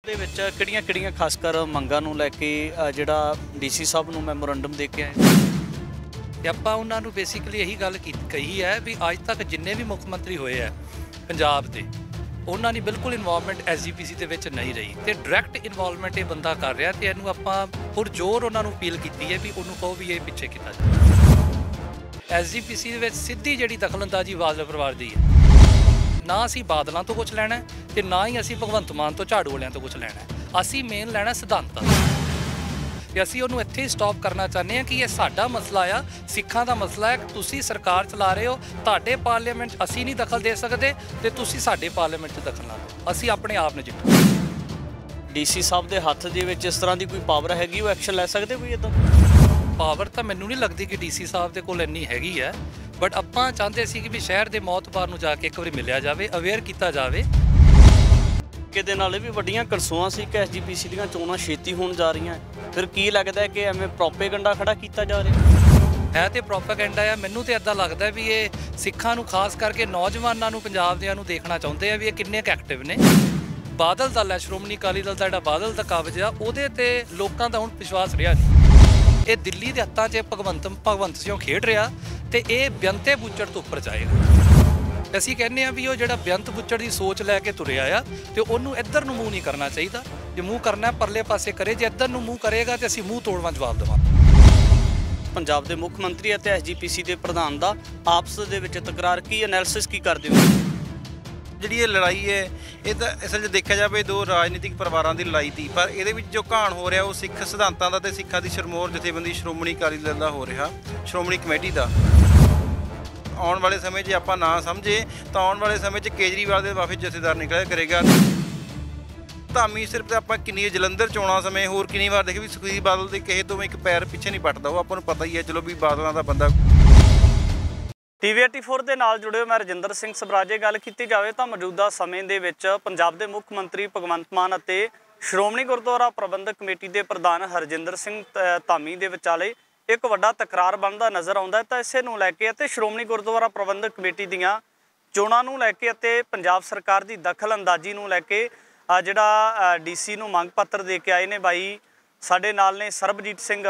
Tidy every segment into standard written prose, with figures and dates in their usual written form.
ਦੇ ਵਿੱਚ ਕਿਹੜੀਆਂ-ਕਿਹੜੀਆਂ ਖਾਸਕਰ ਮੰਗਾਂ ਨੂੰ ਲੈ ਕੇ ਜਿਹੜਾ ਡੀਸੀ ਸਾਹਿਬ ਨੂੰ ਮੈਮੋਰੰਡਮ ਦੇ ਕੇ ਆਏ ਤੇ ਆਪਾਂ ਉਹਨਾਂ ਨੂੰ ਬੇਸਿਕਲੀ ਇਹੀ ਗੱਲ ਕਹੀ ਹੈ ਵੀ ਅੱਜ ਤੱਕ ਜਿੰਨੇ ਵੀ ਮੁੱਖ ਮੰਤਰੀ ਹੋਏ ਆ ਪੰਜਾਬ ਦੇ ਉਹਨਾਂ ਦੀ ਬਿਲਕੁਲ ਇਨਵੋਲਵਮੈਂਟ ਐਸਜੀਪੀਸੀ ਦੇ ਵਿੱਚ ਨਹੀਂ ਰਹੀ ਤੇ ਡਾਇਰੈਕਟ ਇਨਵੋਲਵਮੈਂਟ ਇਹ ਬੰਦਾ ਕਰ ਰਿਹਾ ਤੇ ਇਹਨੂੰ ਆਪਾਂ ਪੁਰਜ਼ੋਰ ਉਹਨਾਂ ਨੂੰ ਅਪੀਲ ਕੀਤੀ ਹੈ ਵੀ ਉਹਨੂੰ ਕਹੋ ਵੀ ਇਹ ਪਿੱਛੇ ਕੀਤਾ ਜਾਵੇ। ਐਸਜੀਪੀਸੀ ਦੇ ਵਿੱਚ ਸਿੱਧੀ ਜਿਹੜੀ ਦਖਲਅੰਦਾਜ਼ੀ ਬਾਦਲ ਪਰਿਵਾਰ ਦੀ ਹੈ, ਨਾ ਅਸੀਂ ਬਾਦਲਾਂ ਤੋਂ ਕੁਝ ਲੈਣਾ ਤੇ ਨਾ ਹੀ ਅਸੀਂ ਭਗਵੰਤ ਮਾਨ ਤੋਂ ਝਾੜੂ ਵਾਲਿਆਂ ਤੋਂ ਕੁਝ ਲੈਣਾ। ਅਸੀਂ ਮੇਨ ਲੈਣਾ ਸਿਧਾਂਤਾਂ ਤੇ ਅਸੀਂ ਉਹਨੂੰ ਇੱਥੇ ਹੀ ਸਟਾਪ ਕਰਨਾ ਚਾਹੁੰਦੇ ਹਾਂ ਕਿ ਇਹ ਸਾਡਾ ਮਸਲਾ ਆ, ਸਿੱਖਾਂ ਦਾ ਮਸਲਾ ਹੈ। ਤੁਸੀਂ ਸਰਕਾਰ ਚਲਾ ਰਹੇ ਹੋ, ਤੁਹਾਡੇ ਪਾਰਲੀਮੈਂਟ ਅਸੀਂ ਨਹੀਂ ਦਖਲ ਦੇ ਸਕਦੇ ਤੇ ਤੁਸੀਂ ਸਾਡੇ ਪਾਰਲੀਮੈਂਟ 'ਚ ਦਖਲ ਨਾ ਦਿਓ, ਅਸੀਂ ਆਪਣੇ ਆਪ ਨਜਿੱਠਾਂਗੇ। ਡੀਸੀ ਸਾਹਿਬ ਦੇ ਹੱਥ ਦੇ ਵਿੱਚ ਇਸ ਤਰ੍ਹਾਂ ਦੀ ਕੋਈ ਪਾਵਰ ਹੈਗੀ, ਉਹ ਐਕਸ਼ਨ ਲੈ ਸਕਦੇ ਕੋਈ ਇੱਦਾਂ? ਪਾਵਰ ਤਾਂ ਮੈਨੂੰ ਨਹੀਂ ਲੱਗਦੀ ਕਿ ਡੀਸੀ ਸਾਹਿਬ ਦੇ ਕੋਲ ਇੰਨੀ ਹੈਗੀ ਹੈ, ਬਟ ਆਪਾਂ ਚਾਹੁੰਦੇ ਸੀ ਕਿ ਵੀ ਸ਼ਹਿਰ ਦੇ ਮੌਤਬਾਰ ਨੂੰ ਜਾ ਕੇ ਇੱਕ ਵਾਰੀ ਮਿਲਿਆ ਜਾਵੇ, ਅਵੇਅਰ ਕੀਤਾ ਜਾਵੇ। ਕਿਤੇ ਨਾਲ ਵੀ ਵੱਡੀਆਂ ਕਰਸੂਆਂ ਸੀ ਕਿ ਐਸਜੀਪੀਸੀ ਦੀਆਂ ਚੋਣਾਂ ਛੇਤੀ ਹੋਣ ਜਾ ਰਹੀਆਂ, ਫਿਰ ਕੀ ਲੱਗਦਾ ਹੈ ਕਿ ਐਵੇਂ ਪ੍ਰੋਪੇਗੈਂਡਾ ਖੜਾ ਕੀਤਾ ਜਾ ਰਿਹਾ ਹੈ? ਤੇ ਪ੍ਰੋਪੇਗੈਂਡਾ ਆ। ਮੈਨੂੰ ਤੇ ਇੱਦਾਂ ਲੱਗਦਾ ਵੀ ਇਹ ਸਿੱਖਾਂ ਨੂੰ, ਖਾਸ ਕਰਕੇ ਨੌਜਵਾਨਾਂ ਨੂੰ, ਪੰਜਾਬ ਦਿਆਂ ਨੂੰ ਦੇਖਣਾ ਚਾਹੁੰਦੇ ਆ ਵੀ ਇਹ ਕਿੰਨੇ ਕੁ ਐਕਟਿਵ ਨੇ। ਬਾਦਲ ਦਲ ਹੈ, ਸ਼੍ਰੋਮਣੀ ਅਕਾਲੀ ਦਲ ਦਾ ਜਿਹੜਾ ਬਾਦਲ ਦਾ ਕਾਬਜ ਆ, ਉਹਦੇ ਤੇ ਲੋਕਾਂ ਦਾ ਹੁਣ ਵਿਸ਼ਵਾਸ ਰਿਹਾ ਨਹੀਂ। ਇਹ ਦਿੱਲੀ ਦੇ ਹੱਥਾਂ 'ਚ ਭਗਵੰਤ ਸਿੰਘ ਖੇਡ ਰਿਹਾ ਤੇ ਇਹ ਬੇਅੰਤੇ ਬੁੱਚੜ ਤੋਂ ਉੱਪਰ ਜਾਏਗਾ। ਅਸੀਂ ਕਹਿੰਦੇ ਆ ਵੀ ਉਹ ਜਿਹੜਾ ਬੇਅੰਤ ਬੁੱਚੜ ਦੀ ਸੋਚ ਲੈ ਕੇ ਤੁਰਿਆ ਆ ਤੇ ਉਹਨੂੰ ਇੱਧਰ ਨੂੰ ਮੂੰਹ ਨਹੀਂ ਕਰਨਾ ਚਾਹੀਦਾ। ਜੇ ਮੂੰਹ ਕਰਨਾ ਪਰਲੇ ਪਾਸੇ ਕਰੇ, ਜੇ ਇੱਧਰ ਨੂੰ ਮੂੰਹ ਕਰੇਗਾ ਤੇ ਅਸੀਂ ਮੂੰਹ ਤੋੜਵਾਂ ਜਵਾਬ ਦੇਵਾਂਗੇ। ਪੰਜਾਬ ਦੇ ਮੁੱਖ ਮੰਤਰੀ ਅਤੇ ਐਸਜੀਪੀਸੀ ਦੇ ਪ੍ਰਧਾਨ ਦਾ ਆਪਸ ਦੇ ਵਿੱਚ ਤਕਰਾਰ, ਕੀ ਐਨਾਲਿਸਿਸ ਕੀ ਕਰਦੇ ਹੋ? ਜਿਹੜੀ ਇਹ ਲੜਾਈ ਹੈ, ਇਹ ਤਾਂ ਅਸਲ 'ਚ ਦੇਖਿਆ ਜਾਵੇ ਦੋ ਰਾਜਨੀਤਿਕ ਪਰਿਵਾਰਾਂ ਦੀ ਲੜਾਈ ਸੀ, ਪਰ ਇਹਦੇ ਵਿੱਚ ਜੋ ਘਾਣ ਹੋ ਰਿਹਾ ਉਹ ਸਿੱਖ ਸਿਧਾਂਤਾਂ ਦਾ ਤੇ ਸਿੱਖਾਂ ਦੀ ਸਿਰਮੌਰ ਜਥੇਬੰਦੀ ਸ਼੍ਰੋਮਣੀ ਅਕਾਲੀ ਦਲ ਦਾ ਹੋ ਰਿਹਾ, ਸ਼੍ਰੋਮਣੀ ਕਮੇਟੀ ਦਾ। ਆਉਣ ਵਾਲੇ ਸਮੇਂ 'ਚ ਆਪਾਂ ਨਾ ਸਮਝੇ ਤਾਂ ਆਉਣ ਵਾਲੇ ਸਮੇਂ 'ਚ ਕੇਜਰੀਵਾਲ ਦੇ ਵਾਫਦ ਜਥੇਦਾਰ ਨਿਕਲਿਆ ਕਰੇਗਾ। ਧਾਮੀ ਸਿਰਫ ਆਪਾਂ ਕਿੰਨੀ ਜਲੰਧਰ ਚੋਣਾਂ ਸਮੇਂ ਹੋਰ ਕਿੰਨੀ ਵਾਰ ਦੇਖੇ ਵੀ ਸੁਖਬੀਰ ਬਾਦਲ ਦੇ ਕਿਸੇ ਤੋਂ ਇੱਕ ਪੈਰ ਪਿੱਛੇ ਨਹੀਂ ਪੱਟਦਾ, ਉਹ ਆਪਾਂ ਨੂੰ ਪਤਾ ਹੀ ਹੈ। ਚਲੋ ਵੀ ਬਾਦਲਾਂ ਦਾ ਬੰਦਾ। ਟੀਵੀ 84 ਦੇ ਨਾਲ ਜੁੜੇ ਹੋ, ਮੈਂ ਰਜਿੰਦਰ ਸਿੰਘ ਸਬਰਾਜੇ। ਗੱਲ ਕੀਤੀ ਜਾਵੇ ਤਾਂ ਮੌਜੂਦਾ ਸਮੇਂ ਦੇ ਵਿੱਚ ਪੰਜਾਬ ਦੇ ਮੁੱਖ ਮੰਤਰੀ ਭਗਵੰਤ ਮਾਨ ਅਤੇ ਸ਼੍ਰੋਮਣੀ ਗੁਰਦੁਆਰਾ ਪ੍ਰਬੰਧਕ ਕਮੇਟੀ ਦੇ ਪ੍ਰਧਾਨ ਹਰਜਿੰਦਰ ਸਿੰਘ ਧਾਮੀ ਦੇ ਵਿਚਾਲੇ ਇੱਕ ਵੱਡਾ ਤਕਰਾਰ ਬਣਦਾ ਨਜ਼ਰ ਆਉਂਦਾ ਹੈ। ਤਾਂ ਇਸੇ ਨੂੰ ਲੈ ਕੇ ਅਤੇ ਸ਼੍ਰੋਮਣੀ ਗੁਰਦੁਆਰਾ ਪ੍ਰਬੰਧਕ ਕਮੇਟੀ ਦੀਆਂ ਚੋਣਾਂ ਨੂੰ ਲੈ ਕੇ ਅਤੇ ਪੰਜਾਬ ਸਰਕਾਰ ਦੀ ਦਖਲ ਅੰਦਾਜ਼ੀ ਨੂੰ ਲੈ ਕੇ ਜਿਹੜਾ ਡੀਸੀ ਨੂੰ ਮੰਗ ਪੱਤਰ ਦੇ ਕੇ ਆਏ ਨੇ ਬਾਈ ਸਾਡੇ ਨਾਲ ਨੇ ਸਰਬਜੀਤ ਸਿੰਘ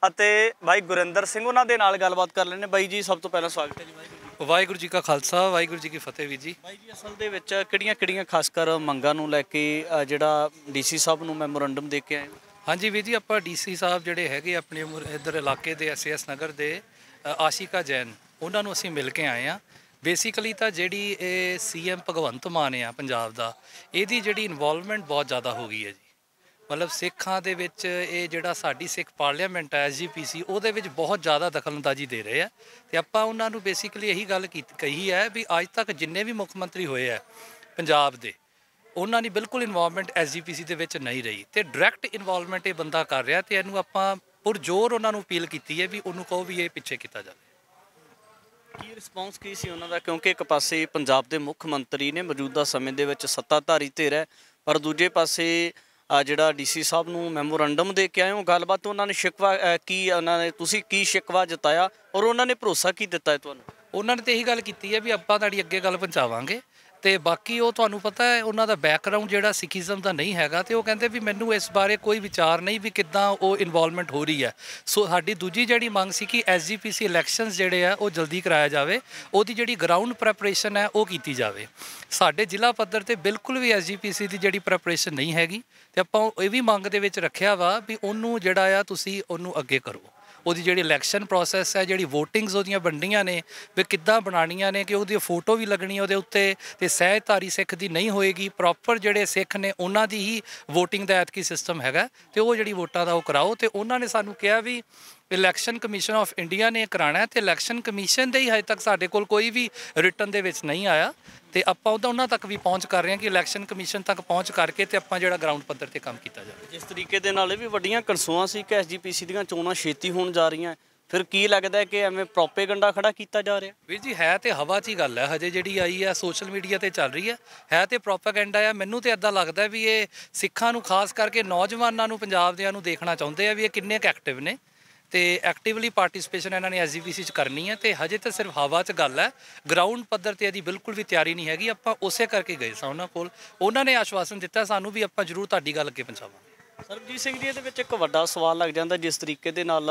ਅਤੇ ਬਾਈ ਗੁਰਿੰਦਰ ਸਿੰਘ, ਉਹਨਾਂ ਦੇ ਨਾਲ ਗੱਲਬਾਤ ਕਰ ਲੈਣੇ। ਬਾਈ ਜੀ, ਸਭ ਤੋਂ ਪਹਿਲਾਂ ਸਵਾਗਤ ਹੈ ਜੀ। ਵਾਹਿਗੁਰੂ ਜੀ ਕਾ ਖਾਲਸਾ, ਵਾਹਿਗੁਰੂ ਜੀ ਕੀ ਫਤਿਹ। ਵੀਰ ਜੀ, ਬਾਈ ਜੀ, ਅਸਲ ਦੇ ਵਿੱਚ ਕਿਹੜੀਆਂ ਖਾਸਕਰ ਮੰਗਾਂ ਨੂੰ ਲੈ ਕੇ ਜਿਹੜਾ ਡੀਸੀ ਸਾਹਿਬ ਨੂੰ ਮੈਮੋਰੰਡਮ ਦੇ ਕੇ ਆਏ? ਹਾਂਜੀ ਵੀਰ ਜੀ, ਆਪਾਂ ਡੀਸੀ ਸਾਹਿਬ ਜਿਹੜੇ ਹੈਗੇ ਆਪਣੇ ਇੱਧਰ ਇਲਾਕੇ ਦੇ SAS ਨਗਰ ਦੇ ਆਸ਼ਿਕਾ ਜੈਨ, ਉਹਨਾਂ ਨੂੰ ਅਸੀਂ ਮਿਲ ਕੇ ਆਏ ਹਾਂ। ਬੇਸਿਕਲੀ ਤਾਂ ਜਿਹੜੀ ਇਹ CM ਭਗਵੰਤ ਮਾਨ ਆ ਪੰਜਾਬ ਦਾ, ਇਹਦੀ ਜਿਹੜੀ ਇਨਵੋਲਵਮੈਂਟ ਬਹੁਤ ਜ਼ਿਆਦਾ ਹੋ ਗਈ ਹੈ ਜੀ। ਮਤਲਬ ਸਿੱਖਾਂ ਦੇ ਵਿੱਚ ਇਹ ਜਿਹੜਾ ਸਾਡੀ ਸਿੱਖ ਪਾਰਲੀਮੈਂਟ ਹੈ SGPC, ਉਹਦੇ ਵਿੱਚ ਬਹੁਤ ਜ਼ਿਆਦਾ ਦਖਲਅੰਦਾਜ਼ੀ ਦੇ ਰਹੇ ਆ ਤੇ ਆਪਾਂ ਉਹਨਾਂ ਨੂੰ ਬੇਸਿਕਲੀ ਇਹੀ ਗੱਲ ਕਹੀ ਹੈ ਵੀ ਅੱਜ ਤੱਕ ਜਿੰਨੇ ਵੀ ਮੁੱਖ ਮੰਤਰੀ ਹੋਏ ਆ ਪੰਜਾਬ ਦੇ, ਉਹਨਾਂ ਦੀ ਬਿਲਕੁਲ ਇਨਵੋਲਵਮੈਂਟ SGPC ਦੇ ਵਿੱਚ ਨਹੀਂ ਰਹੀ ਤੇ ਡਾਇਰੈਕਟ ਇਨਵੋਲਵਮੈਂਟ ਇਹ ਬੰਦਾ ਕਰ ਰਿਹਾ ਤੇ ਇਹਨੂੰ ਆਪਾਂ ਪੁਰਜ਼ੋਰ ਉਹਨਾਂ ਨੂੰ ਅਪੀਲ ਕੀਤੀ ਹੈ ਵੀ ਉਹਨੂੰ ਕਹੋ ਵੀ ਇਹ ਪਿੱਛੇ ਕੀਤਾ ਜਾਵੇ। ਕੀ ਰਿਸਪੌਂਸ ਕੀ ਸੀ ਉਹਨਾਂ ਦਾ? ਕਿਉਂਕਿ ਇੱਕ ਪਾਸੇ ਪੰਜਾਬ ਦੇ ਮੁੱਖ ਮੰਤਰੀ ਨੇ, ਮੌਜੂਦਾ ਸਮੇਂ ਦੇ ਵਿੱਚ ਸੱਤਾਧਾਰੀ ਧਿਰ ਹੈ, ਪਰ ਦੂਜੇ ਪਾਸੇ ਜਿਹੜਾ ਡੀਸੀ ਸਾਹਿਬ ਨੂੰ ਮੈਮੋਰੰਡਮ ਦੇ ਕੇ ਆਏ ਹੋ, ਗੱਲਬਾਤ ਉਹਨਾਂ ਨੇ ਸ਼ਿਕਵਾ ਤੁਸੀਂ ਕੀ ਸ਼ਿਕਵਾ ਜਤਾਇਆ ਔਰ ਉਹਨਾਂ ਨੇ ਭਰੋਸਾ ਕੀ ਦਿੱਤਾ ਹੈ ਤੁਹਾਨੂੰ? ਉਹਨਾਂ ਨੇ ਤਾਂ ਇਹੀ ਗੱਲ ਕੀਤੀ ਹੈ ਵੀ ਆਪਾਂ ਤੁਹਾਡੀ ਅੱਗੇ ਗੱਲ ਪਹੁੰਚਾਵਾਂਗੇ ਤੇ ਬਾਕੀ ਉਹ ਤੁਹਾਨੂੰ ਪਤਾ ਹੈ ਉਹਨਾਂ ਦਾ ਬੈਕਗਰਾਊਂਡ ਜਿਹੜਾ ਸਿੱਖੀਜ਼ਮ ਦਾ ਨਹੀਂ ਹੈਗਾ ਤੇ ਉਹ ਕਹਿੰਦੇ ਵੀ ਮੈਨੂੰ ਇਸ ਬਾਰੇ ਕੋਈ ਵਿਚਾਰ ਨਹੀਂ ਵੀ ਕਿੱਦਾਂ ਉਹ ਇਨਵੋਲਵਮੈਂਟ ਹੋ ਰਹੀ ਹੈ। ਸੋ ਸਾਡੀ ਦੂਜੀ ਜਿਹੜੀ ਮੰਗ ਸੀ ਕਿ SGPC ਇਲੈਕਸ਼ਨਸ ਜਿਹੜੇ ਆ ਉਹ ਜਲਦੀ ਕਰਾਇਆ ਜਾਵੇ, ਉਹਦੀ ਜਿਹੜੀ ਗਰਾਊਂਡ ਪ੍ਰੈਪਰੇਸ਼ਨ ਹੈ ਉਹ ਕੀਤੀ ਜਾਵੇ। ਸਾਡੇ ਜ਼ਿਲ੍ਹਾ ਪੱਧਰ ਤੇ ਬਿਲਕੁਲ ਵੀ SGPC ਦੀ ਜਿਹੜੀ ਪ੍ਰੈਪਰੇਸ਼ਨ ਨਹੀਂ ਹੈਗੀ ਤੇ ਆਪਾਂ ਇਹ ਵੀ ਮੰਗ ਦੇ ਵਿੱਚ ਰੱਖਿਆ ਵਾ ਵੀ ਉਹਨੂੰ ਜਿਹੜਾ ਆ ਤੁਸੀਂ ਉਹਨੂੰ ਅੱਗੇ ਕਰੋ। ਉਹਦੀ ਜਿਹੜੀ ਇਲੈਕਸ਼ਨ ਪ੍ਰੋਸੈਸ ਹੈ, ਜਿਹੜੀ ਵੋਟਿੰਗਸ ਉਹਦੀਆਂ ਵੰਡੀਆਂ ਨੇ ਵੀ ਕਿੱਦਾਂ ਬਣਾਉਣੀਆਂ ਨੇ ਕਿ ਉਹਦੀ ਫੋਟੋ ਵੀ ਲੱਗਣੀ ਉਹਦੇ ਉੱਤੇ ਤੇ ਸਹਿਜਧਾਰੀ ਸਿੱਖ ਦੀ ਨਹੀਂ ਹੋਏਗੀ, ਪ੍ਰੋਪਰ ਜਿਹੜੇ ਸਿੱਖ ਨੇ ਉਹਨਾਂ ਦੀ ਹੀ ਵੋਟਿੰਗ ਦਾ ਐਤਕੀ ਸਿਸਟਮ ਹੈਗਾ ਤੇ ਉਹ ਜਿਹੜੀ ਵੋਟਾਂ ਦਾ ਉਹ ਕਰਾਓ। ਤੇ ਉਹਨਾਂ ਨੇ ਸਾਨੂੰ ਕਿਹਾ ਵੀ ਇਲੈਕਸ਼ਨ ਕਮਿਸ਼ਨ ਆਫ ਇੰਡੀਆ ਨੇ ਕਰਾਉਣਾ ਤੇ ਇਲੈਕਸ਼ਨ ਕਮਿਸ਼ਨ ਦੇ ਹੀ ਹਜੇ ਤੱਕ ਸਾਡੇ ਕੋਲ ਕੋਈ ਵੀ ਰਿਟਨ ਦੇ ਵਿੱਚ ਨਹੀਂ ਆਇਆ ਤੇ ਆਪਾਂ ਉਹਨਾਂ ਤੱਕ ਵੀ ਪਹੁੰਚ ਕਰ ਰਹੇ ਹਾਂ ਕਿ ਇਲੈਕਸ਼ਨ ਕਮਿਸ਼ਨ ਤੱਕ ਪਹੁੰਚ ਕਰਕੇ ਤੇ ਆਪਾਂ ਜਿਹੜਾ ਗਰਾਊਂਡ ਪੱਧਰ ਤੇ ਕੰਮ ਕੀਤਾ ਜਾਵੇ। ਜਿਸ ਤਰੀਕੇ ਦੇ ਨਾਲ ਇਹ ਵੀ ਵੱਡੀਆਂ ਕਰਸੂਆਂ ਸੀ ਕਿ SGPC ਦੀਆਂ ਚੋਣਾਂ ਛੇਤੀ ਹੋਣ ਜਾ ਰਹੀਆਂ, ਫਿਰ ਕੀ ਲੱਗਦਾ ਕਿ ਐਵੇਂ ਪ੍ਰੋਪੇਗੈਂਡਾ ਖੜਾ ਕੀਤਾ ਜਾ ਰਿਹਾ? ਵੀਰ ਜੀ, ਹੈ ਤੇ ਹਵਾ 'ਚ ਹੀ ਗੱਲ ਹੈ, ਹਜੇ ਜਿਹੜੀ ਆਈ ਹੈ ਸੋਸ਼ਲ ਮੀਡੀਆ ਤੇ ਚੱਲ ਰਹੀ ਹੈ ਤੇ ਪ੍ਰੋਪੇਗੈਂਡਾ ਆ। ਮੈਨੂੰ ਤੇ ਇੱਦਾਂ ਲੱਗਦਾ ਵੀ ਇਹ ਸਿੱਖਾਂ ਨੂੰ, ਖਾਸ ਕਰਕੇ ਨੌਜਵਾਨਾਂ ਨੂੰ, ਪੰਜਾਬ ਦਿਆਂ ਨੂੰ ਦੇਖਣਾ ਚਾਹੁੰਦੇ ਆ ਵੀ ਇਹ ਕਿੰਨੇ ਕੁ ਐਕਟਿਵ ਨੇ ਤੇ ਐਕਟਿਵਲੀ ਪਾਰਟਿਸਿਪੇਸ਼ਨ ਇਹਨਾਂ ਨੇ ਐਸਜੀਪੀਸੀ 'ਚ ਕਰਨੀ ਹੈ। ਤੇ ਹਜੇ ਤਾਂ ਸਿਰਫ ਹਵਾ 'ਚ ਗੱਲ ਹੈ, ਗਰਾਊਂਡ ਪੱਧਰ ਤੇ ਇਹਦੀ ਬਿਲਕੁਲ ਵੀ ਤਿਆਰੀ ਨਹੀਂ ਹੈਗੀ। ਆਪਾਂ ਉਸੇ ਕਰਕੇ ਗਏ ਸਾਂ ਉਹਨਾਂ ਕੋਲ, ਉਹਨਾਂ ਨੇ ਆਸ਼ਵਾਸਨ ਦਿੱਤਾ ਸਾਨੂੰ ਵੀ ਆਪਾਂ ਜ਼ਰੂਰ ਤੁਹਾਡੀ ਗੱਲ ਅੱਗੇ ਪਹੁੰਚਾਵਾਂਗੇ। ਸਰਬਜੀਤ ਸਿੰਘ ਜੀ, ਇਹਦੇ ਵਿੱਚ ਇੱਕ ਵੱਡਾ ਸਵਾਲ ਲੱਗ ਜਾਂਦਾ, ਜਿਸ ਤਰੀਕੇ ਦੇ ਨਾਲ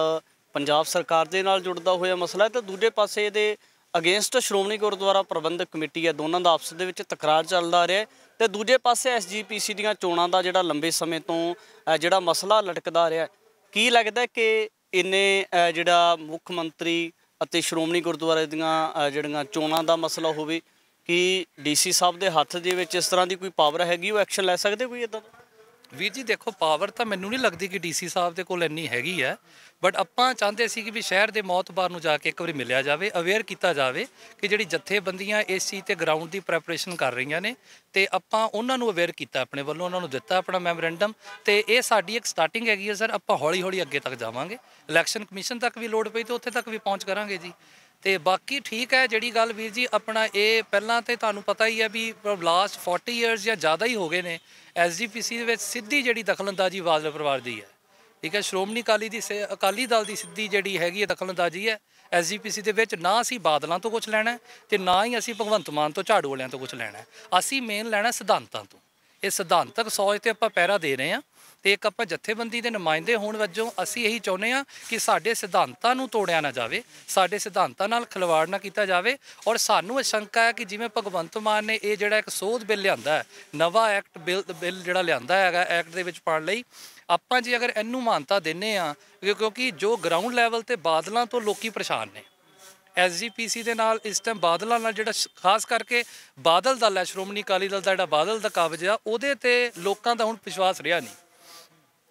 ਪੰਜਾਬ ਸਰਕਾਰ ਦੇ ਨਾਲ ਜੁੜਦਾ ਹੋਇਆ ਮਸਲਾ ਹੈ ਤੇ ਦੂਜੇ ਪਾਸੇ ਇਹਦੇ ਅਗੇਂਸਟ ਸ਼੍ਰੋਮਣੀ ਗੁਰਦੁਆਰਾ ਪ੍ਰਬੰਧਕ ਕਮੇਟੀ ਹੈ, ਦੋਨਾਂ ਦਾ ਆਪਸ ਦੇ ਵਿੱਚ ਤਕਰਾਰ ਚੱਲਦਾ ਰਿਹਾ ਤੇ ਦੂਜੇ ਪਾਸੇ ਐਸਜੀਪੀਸੀ ਦੀਆਂ ਚੋਣਾਂ ਦਾ ਜਿਹੜਾ ਲੰਬੇ ਸਮੇਂ ਤੋਂ ਜਿਹੜਾ ਮਸਲਾ ਲਟਕਦਾ ਰਿਹਾ। ਕੀ ਲੱਗਦਾ ਕਿ ਇਹਨੇ ਜਿਹੜਾ ਮੁੱਖ ਮੰਤਰੀ ਅਤੇ ਸ਼੍ਰੋਮਣੀ ਗੁਰਦੁਆਰੇ ਦੀਆਂ ਜਿਹੜੀਆਂ ਚੋਣਾਂ ਦਾ ਮਸਲਾ ਹੋਵੇ, ਕਿ ਡੀਸੀ ਸਾਹਿਬ ਦੇ ਹੱਥ ਦੇ ਵਿੱਚ ਇਸ ਤਰ੍ਹਾਂ ਦੀ ਕੋਈ ਪਾਵਰ ਹੈਗੀ, ਉਹ ਐਕਸ਼ਨ ਲੈ ਸਕਦੇ ਕੋਈ ਇੱਦਾਂ ਦਾ? ਵੀਰ ਜੀ ਦੇਖੋ, ਪਾਵਰ ਤਾਂ ਮੈਨੂੰ ਨਹੀਂ ਲੱਗਦੀ ਕਿ ਡੀਸੀ ਸਾਹਿਬ ਦੇ ਕੋਲ ਇੰਨੀ ਹੈਗੀ ਹੈ, ਬਟ ਆਪਾਂ ਚਾਹੁੰਦੇ ਸੀ ਕਿ ਵੀ ਸ਼ਹਿਰ ਦੇ ਮੌਤਬਾਰ ਨੂੰ ਜਾ ਕੇ ਇੱਕ ਵਾਰੀ ਮਿਲਿਆ ਜਾਵੇ, ਅਵੇਅਰ ਕੀਤਾ ਜਾਵੇ ਕਿ ਜਿਹੜੀ ਜਥੇਬੰਦੀਆਂ ਇਸ ਚੀਜ਼ ਤੇ ਗਰਾਊਂਡ ਦੀ ਪ੍ਰੈਪਰੇਸ਼ਨ ਕਰ ਰਹੀਆਂ ਨੇ, ਤੇ ਆਪਾਂ ਉਹਨਾਂ ਨੂੰ ਅਵੇਅਰ ਕੀਤਾ ਆਪਣੇ ਵੱਲੋਂ, ਉਹਨਾਂ ਨੂੰ ਦਿੱਤਾ ਆਪਣਾ ਮੈਮੋਰੈਂਡਮ। ਤੇ ਇਹ ਸਾਡੀ ਇੱਕ ਸਟਾਰਟਿੰਗ ਹੈਗੀ ਹੈ ਸਰ, ਆਪਾਂ ਹੌਲੀ ਹੌਲੀ ਅੱਗੇ ਤੱਕ ਜਾਵਾਂਗੇ, ਇਲੈਕਸ਼ਨ ਕਮਿਸ਼ਨ ਤੱਕ ਵੀ ਲੋੜ ਪਈ ਤੇ ਉੱਥੇ ਤੱਕ ਵੀ ਪਹੁੰਚ ਕਰਾਂਗੇ ਜੀ। ਤੇ ਬਾਕੀ ਠੀਕ ਹੈ ਜਿਹੜੀ ਗੱਲ ਵੀਰ ਜੀ, ਆਪਣਾ ਇਹ ਪਹਿਲਾਂ ਤੇ ਤੁਹਾਨੂੰ ਪਤਾ ਹੀ ਹੈ ਵੀ ਲਾਸਟ 40 ਇਅਰਸ ਜਾਂ ਜ਼ਿਆਦਾ ਹੀ ਹੋ ਗਏ ਨੇ ਐਸਜੀਪੀਸੀ ਦੇ ਵਿੱਚ ਸਿੱਧੀ ਜਿਹੜੀ ਦਖਲਅੰਦਾਜ਼ੀ ਬਾਦਲ ਪਰਿਵਾਰ ਦੀ ਹੈ, ਠੀਕ ਹੈ। ਸ਼੍ਰੋਮਣੀ ਅਕਾਲੀ ਦਲ ਦੀ ਸਿੱਧੀ ਜਿਹੜੀ ਹੈਗੀ ਹੈ ਦਖਲਅੰਦਾਜ਼ੀ ਹੈ ਐਸਜੀਪੀਸੀ ਦੇ ਵਿੱਚ। ਨਾ ਅਸੀਂ ਬਾਦਲਾਂ ਤੋਂ ਕੁਝ ਲੈਣਾ ਤੇ ਨਾ ਹੀ ਅਸੀਂ ਭਗਵੰਤ ਮਾਨ ਤੋਂ, ਝਾੜੂ ਵਾਲਿਆਂ ਤੋਂ ਕੁਝ ਲੈਣਾ, ਅਸੀਂ ਮੇਨ ਲੈਣਾ ਸਿਧਾਂਤਾਂ ਤੋਂ। ਇਹ ਸਿਧਾਂਤਕ ਸੋਚ ਤੇ ਆਪਾਂ ਪਹਿਰਾ ਦੇ ਰਹੇ ਹਾਂ ਤੇ ਇੱਕ ਆਪਾਂ ਜਥੇਬੰਦੀ ਦੇ ਨੁਮਾਇੰਦੇ ਹੋਣ ਵਜੋਂ ਅਸੀਂ ਇਹੀ ਚਾਹੁੰਦੇ ਹਾਂ ਕਿ ਸਾਡੇ ਸਿਧਾਂਤਾਂ ਨੂੰ ਤੋੜਿਆ ਨਾ ਜਾਵੇ, ਸਾਡੇ ਸਿਧਾਂਤਾਂ ਨਾਲ ਖਿਲਵਾੜ ਨਾ ਕੀਤਾ ਜਾਵੇ। ਔਰ ਸਾਨੂੰ ਇਹ ਸ਼ੰਕਾ ਹੈ ਕਿ ਜਿਵੇਂ ਭਗਵੰਤ ਮਾਨ ਨੇ ਇਹ ਜਿਹੜਾ ਇੱਕ ਸੋਧ ਬਿੱਲ ਲਿਆਂਦਾ ਹੈ, ਨਵਾਂ ਐਕਟ ਬਿੱਲ ਜਿਹੜਾ ਲਿਆਂਦਾ ਹੈਗਾ ਐਕਟ ਦੇ ਵਿੱਚ ਪਾਉਣ ਲਈ, ਆਪਾਂ ਜੇ ਅਗਰ ਇਹਨੂੰ ਮਾਨਤਾ ਦਿੰਦੇ ਹਾਂ, ਕਿਉਂਕਿ ਜੋ ਗਰਾਊਂਡ ਲੈਵਲ ਤੇ ਬਾਦਲਾਂ ਤੋਂ ਲੋਕੀ ਪਰੇਸ਼ਾਨ ਨੇ, ਐਸਜੀਪੀਸੀ ਦੇ ਨਾਲ ਇਸ ਟਾਈਮ ਬਾਦਲਾਂ ਨਾਲ ਜਿਹੜਾ ਖਾਸ ਕਰਕੇ ਬਾਦਲ ਦਲ ਹੈ, ਸ਼੍ਰੋਮਣੀ ਅਕਾਲੀ ਦਲ ਦਾ ਜਿਹੜਾ ਬਾਦਲ ਦਾ ਕਾਬਜ ਆ, ਉਹਦੇ ਤੇ ਲੋਕਾਂ ਦਾ ਹੁਣ ਵਿਸ਼ਵਾਸ ਰਿਹਾ ਨਹੀਂ।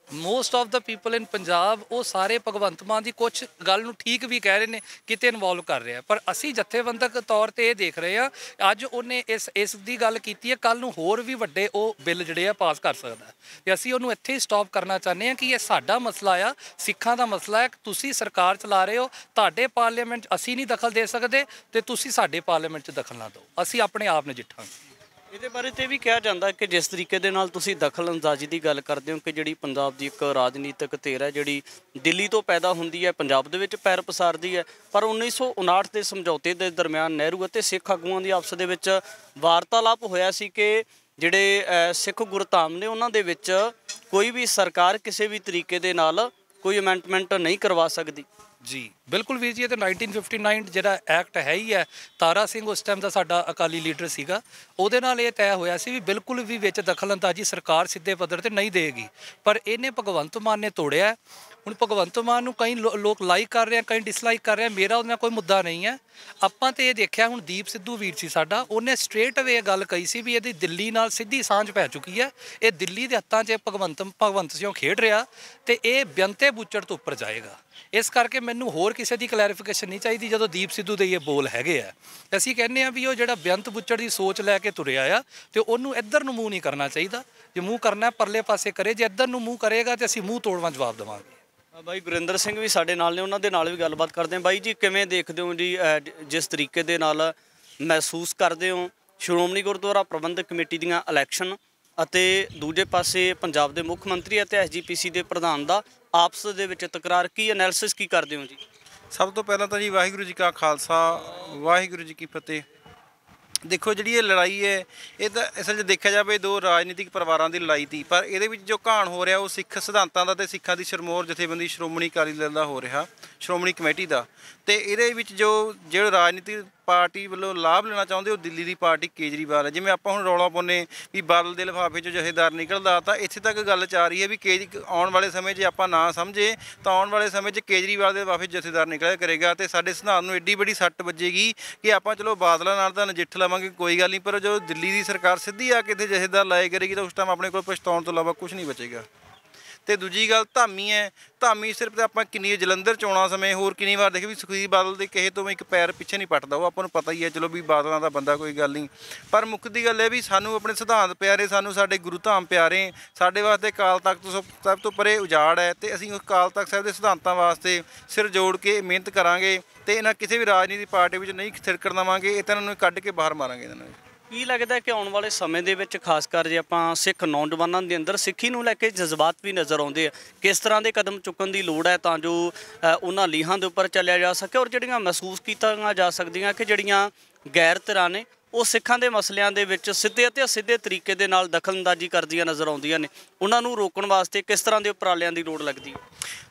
ਮੋਸਟ ਆਫ ਦਾ ਪੀਪਲ ਇਨ ਪੰਜਾਬ ਉਹ ਸਾਰੇ ਭਗਵੰਤ ਮਾਨ ਦੀ ਕੁਛ ਗੱਲ ਨੂੰ ਠੀਕ ਵੀ ਕਹਿ ਰਹੇ ਨੇ, ਕਿਤੇ ਇਨਵੋਲਵ ਕਰ ਰਿਹਾ, ਪਰ ਅਸੀਂ ਜਥੇਬੰਦਕ ਤੌਰ ਤੇ ਇਹ ਦੇਖ ਰਹੇ ਹਾਂ ਅੱਜ ਉਹਨੇ ਇਸ ਦੀ ਗੱਲ ਕੀਤੀ ਹੈ, ਕੱਲ੍ਹ ਨੂੰ ਹੋਰ ਵੀ ਵੱਡੇ ਉਹ ਬਿੱਲ ਜਿਹੜੇ ਆ ਪਾਸ ਕਰ ਸਕਦਾ ਤੇ ਅਸੀਂ ਉਹਨੂੰ ਇੱਥੇ ਹੀ ਸਟਾਪ ਕਰਨਾ ਚਾਹੁੰਦੇ ਹਾਂ ਕਿ ਇਹ ਸਾਡਾ ਮਸਲਾ ਆ, ਸਿੱਖਾਂ ਦਾ ਮਸਲਾ ਹੈ। ਤੁਸੀਂ ਸਰਕਾਰ ਚਲਾ ਰਹੇ ਹੋ, ਤੁਹਾਡੇ ਪਾਰਲੀਮੈਂਟ ਅਸੀਂ ਨਹੀਂ ਦਖਲ ਦੇ ਸਕਦੇ ਤੇ ਤੁਸੀਂ ਸਾਡੇ ਪਾਰਲੀਮੈਂਟ 'ਚ ਦਖਲ ਨਾ ਦਿਓ, ਅਸੀਂ ਆਪਣੇ ਆਪ ਨਜਿੱਠਾਂਗੇ। ਇਹਦੇ ਬਾਰੇ ਤੇ ਵੀ ਕਿਹਾ ਜਾਂਦਾ ਕਿ ਜਿਸ ਤਰੀਕੇ ਦੇ ਨਾਲ ਤੁਸੀਂ ਦਖਲ ਅੰਦਾਜ਼ੀ ਦੀ ਗੱਲ ਕਰਦੇ ਹੋ ਕਿ ਜਿਹੜੀ ਪੰਜਾਬ ਦੀ ਇੱਕ ਰਾਜਨੀਤਿਕ ਧਿਰ ਹੈ ਜਿਹੜੀ ਦਿੱਲੀ ਤੋਂ ਪੈਦਾ ਹੁੰਦੀ ਹੈ, ਪੰਜਾਬ ਦੇ ਵਿੱਚ ਪੈਰ ਪਸਾਰਦੀ ਹੈ, ਪਰ 1959 ਦੇ ਸਮਝੌਤੇ ਦੇ ਦਰਮਿਆਨ ਨਹਿਰੂ ਅਤੇ ਸਿੱਖ ਆਗੂਆਂ ਦੀ ਆਪਸ ਦੇ ਵਿੱਚ ਵਾਰਤਾਲਾਪ ਹੋਇਆ ਸੀ ਕਿ ਜਿਹੜੇ ਸਿੱਖ ਗੁਰਧਾਮ ਨੇ ਉਹਨਾਂ ਦੇ ਵਿੱਚ ਕੋਈ ਵੀ ਸਰਕਾਰ ਕਿਸੇ ਵੀ ਤਰੀਕੇ ਦੇ ਨਾਲ ਕੋਈ ਅਮੈਂਡਮੈਂਟ ਨਹੀਂ ਕਰਵਾ ਸਕਦੀ। ਜੀ ਬਿਲਕੁਲ ਵੀਰ ਜੀ, ਇਹ ਤਾਂ 1959 ਜਿਹੜਾ ਐਕਟ ਹੈ ਹੀ ਹੈ, ਤਾਰਾ ਸਿੰਘ ਉਸ ਟਾਈਮ ਦਾ ਸਾਡਾ ਅਕਾਲੀ ਲੀਡਰ ਸੀਗਾ, ਉਹਦੇ ਨਾਲ ਇਹ ਤੈਅ ਹੋਇਆ ਸੀ ਵੀ ਬਿਲਕੁਲ ਵੀ ਵਿੱਚ ਦਖਲਅੰਦਾਜ਼ੀ ਸਰਕਾਰ ਸਿੱਧੇ ਪੱਧਰ ਤੇ ਨਹੀਂ ਦੇਗੀ, ਪਰ ਇਹਨੇ ਭਗਵੰਤ ਮਾਨ ਨੇ ਤੋੜਿਆ। ਹੁਣ ਭਗਵੰਤ ਮਾਨ ਨੂੰ ਕਈ ਲੋਕ ਲਾਈਕ ਕਰ ਰਹੇ ਆ, ਕਈ ਡਿਸਲਾਈਕ ਕਰ ਰਹੇ ਆ, ਮੇਰਾ ਉਹਦੇ ਨਾਲ ਕੋਈ ਮੁੱਦਾ ਨਹੀਂ ਹੈ। ਆਪਾਂ ਤੇ ਇਹ ਦੇਖਿਆ, ਹੁਣ ਦੀਪ ਸਿੱਧੂ ਵੀਰ ਸੀ ਸਾਡਾ, ਉਹਨੇ ਸਟ੍ਰੇਟ ਅਵੇ ਗੱਲ ਕਹੀ ਸੀ ਵੀ ਇਹਦੀ ਦਿੱਲੀ ਨਾਲ ਸਿੱਧੀ ਸਾਂਝ ਪੈ ਚੁੱਕੀ ਹੈ, ਇਹ ਦਿੱਲੀ ਦੇ ਹੱਥਾਂ 'ਚ ਭਗਵੰਤ ਸਿੰਘ ਖੇਡ ਰਿਹਾ ਤੇ ਇਹ ਬਿਆੰਤੇ ਬੁੱਚੜ ਤੋਂ ਉੱਪਰ ਜਾਏਗਾ। ਇਸ ਕਰਕੇ ਮੈਨੂੰ ਹੋਰ ਕਿਸੇ ਦੀ ਕਲੈਰੀਫਿਕੇਸ਼ਨ ਨਹੀਂ ਚਾਹੀਦੀ ਜਦੋਂ ਦੀਪ ਸਿੱਧੂ ਦੇ ਇਹ ਬੋਲ ਹੈਗੇ ਆ। ਅਸੀਂ ਕਹਿੰਦੇ ਆ ਵੀ ਉਹ ਜਿਹੜਾ ਬੇਅੰਤ ਬੁੱਚੜ ਦੀ ਸੋਚ ਲੈ ਕੇ ਤੁਰਿਆ ਆ ਤੇ ਉਹਨੂੰ ਇੱਧਰ ਨੂੰ ਮੂੰਹ ਨਹੀਂ ਕਰਨਾ ਚਾਹੀਦਾ, ਜੇ ਮੂੰਹ ਕਰਨਾ ਪਰਲੇ ਪਾਸੇ ਕਰੇ, ਜੇ ਇੱਧਰ ਨੂੰ ਮੂੰਹ ਕਰੇਗਾ ਤੇ ਅਸੀਂ ਮੂੰਹ ਤੋੜਵਾਂ ਜਵਾਬ ਦੇਵਾਂਗੇ। ਬਾਈ ਗੁਰਿੰਦਰ ਸਿੰਘ ਵੀ ਸਾਡੇ ਨਾਲ ਨੇ, ਉਹਨਾਂ ਦੇ ਨਾਲ ਵੀ ਗੱਲਬਾਤ ਕਰਦੇ ਹਾਂ। ਬਾਈ ਜੀ, ਕਿਵੇਂ ਦੇਖਦੇ ਹੋ ਜੀ ਜਿਸ ਤਰੀਕੇ ਦੇ ਨਾਲ ਮਹਿਸੂਸ ਕਰਦੇ ਹੋ ਸ਼੍ਰੋਮਣੀ ਗੁਰਦੁਆਰਾ ਪ੍ਰਬੰਧਕ ਕਮੇਟੀ ਦੀਆਂ ਇਲੈਕਸ਼ਨ ਅਤੇ ਦੂਜੇ ਪਾਸੇ ਪੰਜਾਬ ਦੇ ਮੁੱਖ ਮੰਤਰੀ ਅਤੇ ਐਸਜੀਪੀਸੀ ਦੇ ਪ੍ਰਧਾਨ ਦਾ ਆਪਸ ਦੇ ਵਿੱਚ ਤਕਰਾਰ, ਕੀ ਐਨਾਲਿਸਿਸ ਕੀ ਕਰਦੇ ਹੋ ਜੀ? ਸਭ ਤੋਂ ਪਹਿਲਾਂ ਤਾਂ ਜੀ ਵਾਹਿਗੁਰੂ ਜੀ ਕਾ ਖਾਲਸਾ, ਵਾਹਿਗੁਰੂ ਜੀ ਕੀ ਫਤਿਹ। ਦੇਖੋ ਜਿਹੜੀ ਇਹ ਲੜਾਈ ਹੈ ਇਹ ਤਾਂ ਅਸਲ 'ਚ ਦੇਖਿਆ ਜਾਵੇ ਦੋ ਰਾਜਨੀਤਿਕ ਪਰਿਵਾਰਾਂ ਦੀ ਲੜਾਈ ਤੀ, ਪਰ ਇਹਦੇ ਵਿੱਚ ਜੋ ਘਾਣ ਹੋ ਰਿਹਾ ਉਹ ਸਿੱਖ ਸਿਧਾਂਤਾਂ ਦਾ ਤੇ ਸਿੱਖਾਂ ਦੀ ਸਿਰਮੌਰ ਜਥੇਬੰਦੀ ਸ਼੍ਰੋਮਣੀ ਅਕਾਲੀ ਦਲ ਦਾ ਹੋ ਰਿਹਾ, ਸ਼੍ਰੋਮਣੀ ਕਮੇਟੀ ਦਾ। ਤੇ ਇਹਦੇ ਵਿੱਚ ਜਿਹੜੇ ਰਾਜਨੀਤਿਕ ਪਾਰਟੀ ਵੱਲੋਂ ਲਾਭ ਲੈਣਾ ਚਾਹੁੰਦੇ ਉਹ ਦਿੱਲੀ ਦੀ ਪਾਰਟੀ ਕੇਜਰੀਵਾਲ ਹੈ। ਜਿਵੇਂ ਆਪਾਂ ਹੁਣ ਰੌਲਾ ਪਾਉਂਦੇ ਵੀ ਬਾਦਲ ਦੇ ਲਿਫਾਫੇ 'ਚੋਂ ਜਥੇਦਾਰ ਨਿਕਲਦਾ, ਤਾਂ ਇੱਥੇ ਤੱਕ ਗੱਲ ਆ ਰਹੀ ਹੈ ਵੀ ਆਉਣ ਵਾਲੇ ਸਮੇਂ 'ਚ ਆਪਾਂ ਨਾ ਸਮਝੇ ਤਾਂ ਆਉਣ ਵਾਲੇ ਸਮੇਂ 'ਚ ਕੇਜਰੀਵਾਲ ਦੇ ਲਿਫਾਫੇ 'ਚ ਜਥੇਦਾਰ ਨਿਕਲਿਆ ਕਰੇਗਾ ਤੇ ਸਾਡੇ ਸਿਧਾਂਤ ਨੂੰ ਐਡੀ ਵੱਡੀ ਸੱਟ ਵੱਜੇਗੀ ਕਿ ਆਪਾਂ ਚਲੋ ਬਾਦਲਾਂ ਨਾਲ ਤਾਂ ਨਜਿੱਠ ਲਵਾਂਗੇ, ਕੋਈ ਗੱਲ ਨਹੀਂ, ਪਰ ਜੋ ਦਿੱਲੀ ਦੀ ਸਰਕਾਰ ਸਿੱਧੀ ਆ ਕੇ ਇੱਥੇ ਜਥੇਦਾਰ ਲਾਏ ਕਰੇਗੀ ਤਾਂ ਉਸ ਟਾਈਮ ਆਪਣੇ ਕੋਲ ਪਛਤਾਉਣ ਤੋਂ ਇਲਾਵਾ ਕੁਝ ਨਹੀਂ ਬਚੇਗਾ। ਤੇ ਦੂਜੀ ਗੱਲ ਧਾਮੀ ਹੈ, ਧਾਮੀ ਸਿਰਫ ਤਾਂ ਆਪਾਂ ਕਿੰਨੀ ਜਲੰਧਰ ਚੋਣਾਂ ਸਮੇਂ ਹੋਰ ਕਿੰਨੀ ਵਾਰ ਦੇਖੇ ਵੀ ਸੁਖਬੀਰ ਬਾਦਲ ਦੇ ਕਹੇ ਤੋਂ ਇੱਕ ਪੈਰ ਪਿੱਛੇ ਨਹੀਂ ਪੱਟਦਾ, ਉਹ ਆਪਾਂ ਨੂੰ ਪਤਾ ਹੀ ਹੈ ਚਲੋ ਵੀ ਬਾਦਲਾਂ ਦਾ ਬੰਦਾ ਕੋਈ ਗੱਲ ਨਹੀਂ, ਪਰ ਮੁੱਖ ਦੀ ਗੱਲ ਹੈ ਵੀ ਸਾਨੂੰ ਆਪਣੇ ਸਿਧਾਂਤ ਪਿਆਰੇ, ਸਾਨੂੰ ਸਾਡੇ ਗੁਰੂ ਧਾਮ ਪਿਆਰੇ, ਸਾਡੇ ਵਾਸਤੇ ਅਕਾਲ ਤਖਤ ਤੋਂ ਸਭ ਤੋਂ ਪਰੇ ਉਜਾੜ ਹੈ ਤੇ ਅਸੀਂ ਉਸ ਅਕਾਲ ਤਖਤ ਸਾਹਿਬ ਦੇ ਸਿਧਾਂਤਾਂ ਵਾਸਤੇ ਸਿਰ ਜੋੜ ਕੇ ਮਿਹਨਤ ਕਰਾਂਗੇ ਤੇ ਇਹਨਾਂ ਕਿਸੇ ਵੀ ਰਾਜਨੀਤਿਕ ਪਾਰਟੀ ਵਿੱਚ ਨਹੀਂ ਥਿਰਕਣ ਦੇਵਾਂਗੇ, ਇਹ ਤਾਂ ਇਹਨਾਂ ਨੂੰ ਕੱਢ ਕੇ ਬਾਹਰ ਮਾਰਾਂਗੇ ਇਹਨਾਂ ਨੂੰ। ਕੀ ਲੱਗਦਾ ਕਿ ਆਉਣ ਵਾਲੇ ਸਮੇਂ ਦੇ ਵਿੱਚ ਖਾਸ ਕਰ ਜੇ ਆਪਾਂ ਸਿੱਖ ਨੌਜਵਾਨਾਂ ਦੇ ਅੰਦਰ ਸਿੱਖੀ ਨੂੰ ਲੈ ਕੇ ਜਜ਼ਬਾਤ ਵੀ ਨਜ਼ਰ ਆਉਂਦੇ ਆ, ਕਿਸ ਤਰ੍ਹਾਂ ਦੇ ਕਦਮ ਚੁੱਕਣ ਦੀ ਲੋੜ ਹੈ ਤਾਂ ਜੋ ਉਹਨਾਂ ਲੀਹਾਂ ਦੇ ਉੱਪਰ ਚੱਲਿਆ ਜਾ ਸਕੇ ਔਰ ਜਿਹੜੀਆਂ ਮਹਿਸੂਸ ਕੀਤੀਆਂ ਜਾ ਸਕਦੀਆਂ ਕਿ ਜਿਹੜੀਆਂ ਗੈਰ ਧਿਰਾਂ ਨੇ ਉਹ ਸਿੱਖਾਂ ਦੇ ਮਸਲਿਆਂ ਦੇ ਵਿੱਚ ਸਿੱਧੇ ਅਤੇ ਅਸਿੱਧੇ ਤਰੀਕੇ ਦੇ ਨਾਲ ਦਖਲਅੰਦਾਜ਼ੀ ਕਰਦੀਆਂ ਨਜ਼ਰ ਆਉਂਦੀਆਂ ਨੇ, ਉਹਨਾਂ ਨੂੰ ਰੋਕਣ ਵਾਸਤੇ ਕਿਸ ਤਰ੍ਹਾਂ ਦੇ ਉਪਰਾਲਿਆਂ ਦੀ ਲੋੜ ਲੱਗਦੀ ਹੈ?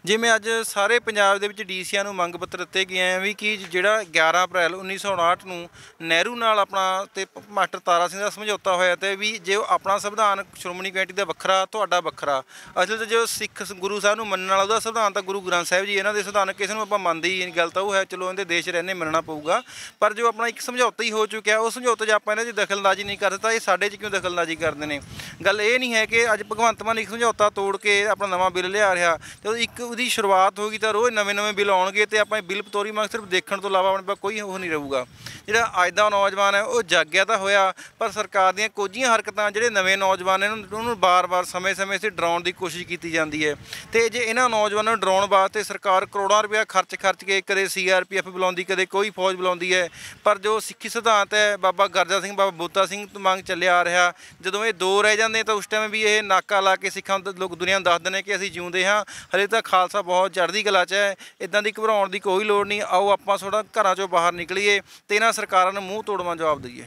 ਜਿਵੇਂ ਅੱਜ ਸਾਰੇ ਪੰਜਾਬ ਦੇ ਵਿੱਚ ਡੀਸੀਆਂ ਨੂੰ ਮੰਗ ਪੱਤਰ ਦਿੱਤੇ ਗਏ ਆ ਵੀ ਕਿ ਜਿਹੜਾ 11 ਅਪ੍ਰੈਲ 1959 ਨੂੰ ਨਹਿਰੂ ਨਾਲ ਆਪਣਾ ਤੇ ਮਾਸਟਰ ਤਾਰਾ ਸਿੰਘ ਦਾ ਸਮਝੌਤਾ ਹੋਇਆ ਤੇ ਵੀ ਜੇ ਆਪਣਾ ਸੰਵਿਧਾਨ ਸ਼੍ਰੋਮਣੀ ਕਮੇਟੀ ਦਾ ਵੱਖਰਾ ਤੁਹਾਡਾ ਵੱਖਰਾ, ਅਸਲ 'ਚ ਜੋ ਸਿੱਖ ਗੁਰੂ ਸਾਹਿਬ ਨੂੰ ਮੰਨਣ ਵਾਲਾ ਉਹਦਾ ਸੰਵਿਧਾਨ ਤਾਂ ਗੁਰੂ ਗ੍ਰੰਥ ਸਾਹਿਬ ਜੀ, ਇਹਨਾਂ ਦੇ ਸੰਵਿਧਾਨ ਕਿਸੇ ਨੂੰ ਆਪਾਂ ਮੰਨਦੇ ਹੀ ਨਹੀਂ, ਗੱਲ ਤਾਂ ਉਹ ਹੈ ਚਲੋ ਇਹਦੇ ਦੇਸ਼ ਰਹਿੰਦੇ ਮੰਨਣਾ ਪਊਗਾ, ਪਰ ਜੋ ਆਪਣਾ ਇੱਕ ਸਮਝੌਤਾ ਹੀ ਹੋ ਚੁੱਕਿਆ ਉਹ ਸਮਝੌਤੇ 'ਚ ਆਪਾਂ ਇਹਨਾਂ 'ਚ ਦਖਲਅੰਦਾਜ਼ੀ ਨਹੀਂ ਕਰ ਦਿੱਤਾ, ਇਹ ਸਾਡੇ 'ਚ ਕਿਉਂ ਦਖਲਅੰਦਾਜ਼ੀ ਕਰਦੇ ਨੇ? ਗੱਲ ਇਹ ਨਹੀਂ ਹੈ ਕਿ ਅੱਜ ਭਗਵੰਤ ਮਾਨ ਇੱਕ ਸਮਝੌਤਾ ਤੋੜ ਕੇ ਆਪਣਾ ਨਵਾਂ ਬਿੱਲ ਲਿਆ ਰਿਹਾ, ਜਦੋਂ ਇੱਕ ਉਹਦੀ ਸ਼ੁਰੂਆਤ ਹੋਗੀ ਤਾਂ ਰੋਜ਼ ਨਵੇਂ ਬਿੱਲ ਆਉਣਗੇ ਤੇ ਆਪਾਂ ਬਿੱਲ ਪਤੋਰੀ ਮੰਗ ਸਿਰਫ ਦੇਖਣ ਤੋਂ ਇਲਾਵਾ ਆਪਣੇ ਕੋਲ ਕੋਈ ਉਹ ਨਹੀਂ ਰਹੂਗਾ। ਜਿਹੜਾ ਅੱਜ ਦਾ ਨੌਜਵਾਨ ਹੈ ਉਹ ਜਾਗਿਆ ਤਾਂ ਹੋਇਆ, ਪਰ ਸਰਕਾਰ ਦੀਆਂ ਕੋਝੀਆਂ ਹਰਕਤਾਂ ਜਿਹੜੇ ਨਵੇਂ ਨੌਜਵਾਨ ਨੇ ਉਹਨੂੰ ਬਾਰ-ਬਾਰ ਸਮੇਂ-ਸਮੇਂ 'ਤੇ ਡਰਾਉਣ ਦੀ ਕੋਸ਼ਿਸ਼ ਕੀਤੀ ਜਾਂਦੀ ਹੈ ਤੇ ਜੇ ਇਹਨਾਂ ਨੌਜਵਾਨਾਂ ਨੂੰ ਡਰਾਉਣ ਵਾਸਤੇ ਸਰਕਾਰ ਕਰੋੜਾਂ ਰੁਪਇਆ ਖਰਚ ਕੇ ਕਦੇ CRPF ਬੁਲਾਉਂਦੀ, ਕਦੇ ਕੋਈ ਫੌਜ ਬੁਲਾਉਂਦੀ ਹੈ, ਪਰ ਜੋ ਸਿੱਖੀ ਸਿਧਾਂਤ ਹੈ ਬਾਬਾ ਗਰਜਾ ਸਿੰਘ ਬਾਬਾ ਬੋਤਾ ਸਿੰਘ ਤੋਂ ਮੰਗ ਚੱਲਿਆ ਆ ਰਿਹਾ, ਜਦੋਂ ਇਹ ਦੋ ਰਹਿ ਜਾਂਦੇ ਤਾਂ ਉਸ ਟਾਈਮ ਵੀ ਇਹ ਨਾਕਾ ਲਾ ਕੇ ਸਿੱਖਾਂ ਲੋਕ ਦੁਨੀਆ ਨੂੰ ਦੱਸਦੇ ਨੇ ਕਿ ਅਸੀਂ ਜਿਉਂਦੇ ਹਾਂ, ਹਲੇ ਤਾਂ ਖਾਲਸਾ ਬਹੁਤ ਚੜ੍ਹਦੀ ਕਲਾ 'ਚ ਹੈ, ਇੱਦਾਂ ਦੀ ਘਬਰਾਉਣ ਦੀ ਕੋਈ ਲੋੜ ਨਹੀਂ, ਆਓ ਆਪਾਂ ਥੋੜ੍ਹਾ ਘਰਾਂ 'ਚੋਂ ਬਾਹਰ ਨਿਕਲੀਏ ਤੇ ਇਹਨਾਂ ਸਰਕਾਰਾਂ ਨੂੰ ਮੂੰਹ ਤੋੜਵਾਂ ਜਵਾਬ ਦਈਏ।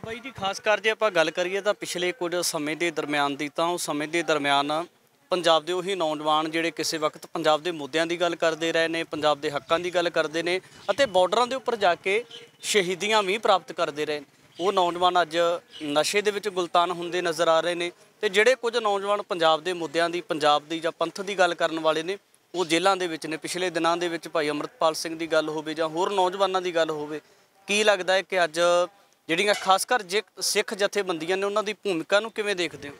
ਬਾਈ ਜੀ ਖਾਸ ਕਰ ਜੇ ਆਪਾਂ ਗੱਲ ਕਰੀਏ ਤਾਂ ਪਿਛਲੇ ਕੁਝ ਸਮੇਂ ਦੇ ਦਰਮਿਆਨ ਦੀ ਤਾਂ ਉਸ ਸਮੇਂ ਦੇ ਦਰਮਿਆਨ ਪੰਜਾਬ ਦੇ ਉਹੀ ਨੌਜਵਾਨ ਜਿਹੜੇ ਕਿਸੇ ਵਕਤ ਪੰਜਾਬ ਦੇ ਮੁੱਦਿਆਂ ਦੀ ਗੱਲ ਕਰਦੇ ਰਹੇ ਨੇ, ਪੰਜਾਬ ਦੇ ਹੱਕਾਂ ਦੀ ਗੱਲ ਕਰਦੇ ਨੇ ਅਤੇ ਬਾਰਡਰਾਂ ਦੇ ਉੱਪਰ ਜਾ ਕੇ ਸ਼ਹੀਦੀਆਂ ਵੀ ਪ੍ਰਾਪਤ ਕਰਦੇ ਰਹੇ, ਉਹ ਨੌਜਵਾਨ ਅੱਜ ਨਸ਼ੇ ਦੇ ਵਿੱਚ ਗੁਲਤਾਨ ਹੁੰਦੇ ਨਜ਼ਰ ਆ ਰਹੇ ਨੇ ਤੇ ਜਿਹੜੇ ਕੁਝ ਨੌਜਵਾਨ ਪੰਜਾਬ ਦੇ ਮੁੱਦਿਆਂ ਦੀ, ਪੰਜਾਬ ਦੀ ਜਾਂ ਪੰਥ ਦੀ ਗੱਲ ਕਰਨ ਵਾਲੇ ਨੇ ਉਹ ਜੇਲ੍ਹਾਂ ਦੇ ਵਿੱਚ ਨੇ। ਪਿਛਲੇ ਦਿਨਾਂ ਦੇ ਵਿੱਚ ਭਾਈ ਅੰਮ੍ਰਿਤਪਾਲ ਸਿੰਘ ਦੀ ਗੱਲ ਹੋਵੇ ਜਾਂ ਹੋਰ ਨੌਜਵਾਨਾਂ ਦੀ ਗੱਲ ਹੋਵੇ, ਕੀ ਲੱਗਦਾ ਹੈ ਕਿ ਅੱਜ ਜਿਹੜੀਆਂ ਖਾਸ ਕਰ ਜੇ ਸਿੱਖ ਜਥੇਬੰਦੀਆਂ ਨੇ ਉਹਨਾਂ ਦੀ ਭੂਮਿਕਾ ਨੂੰ ਕਿਵੇਂ ਦੇਖਦੇ ਹੋ?